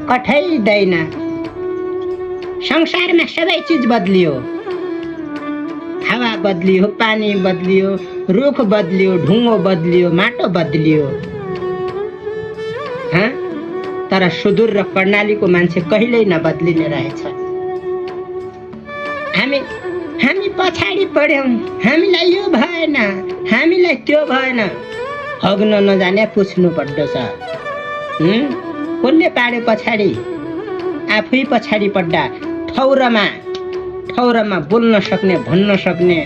कठैदैन। संसारमा सबै चिज बदलियो, हावा बदलियो, पानी बदलियो, रुख बदलियो, ढुङ्गो बदलियो, माटो बदलियो, तर सुदूर र कर्णालीको मान्छे कहिल्यै नबदलिने रहेछ। हामी पछाडि पढ्यौँ, हामीलाई यो भएन, हामीलाई त्यो भएन, हग्न नजाने पुछ्नु पर्दछ। कसले पाड्यो पछाडि? आफै पछाडि पड्दा। ठौरमा बोल्न सक्ने, भन्न सक्ने,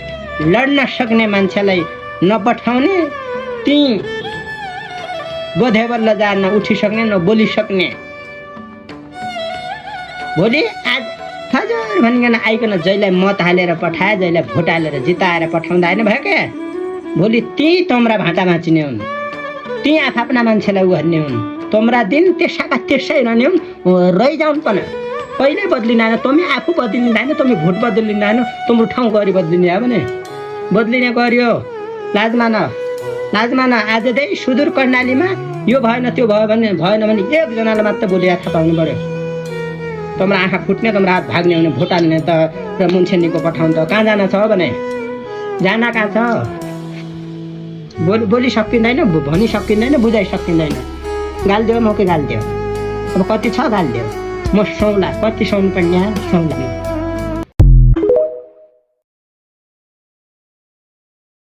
लड्न सक्ने मान्छेलाई नपठाउने, ती गोधेबल्ल जान उठिसक्ने, नबोलिसक्ने। भोलि आज हजुर भनिकन आइकन जसलाई मत हालेर पठाए, जसलाई भोट हालेर जिताएर पठाउँदा होइन भयो क्या, भोलि ती तम्रा भाँटा माचिने हुन्, ती आफ्ना मान्छेलाई उ गर्ने हुन्। तम्रा दिन त्यसका त्यसै रहने हुन्, रहिजाउन् पनि। कहिल्यै बदलिँदैन, तमी आफू बदलिँदैन, तमी भोट बदलिँदैन, तिम्रो ठाउँ गरी बदलिने हो भने बदलिने गर्यो। लाज मान। आजदेखि सुदूर कर्णालीमा यो भएन त्यो भयो भने भएन भने एकजनालाई मात्र बोली थाहा पाउनु पर्यो। तम्रो आँखा फुट्ने, तम्रो हात भाग्ने हुने, भोट हाल्ने त र मुन्छेनीको पठाउनु त कहाँ जान छ भने जान कहाँ छ? बोली सकिँदैन, भनि सकिँदैन, बुझाइ सकिँदैन। गालिदियो मौके गालिदियो। अब कति छ गालिदियो, म सौला, कति सुहाउनु पर्ने सौला।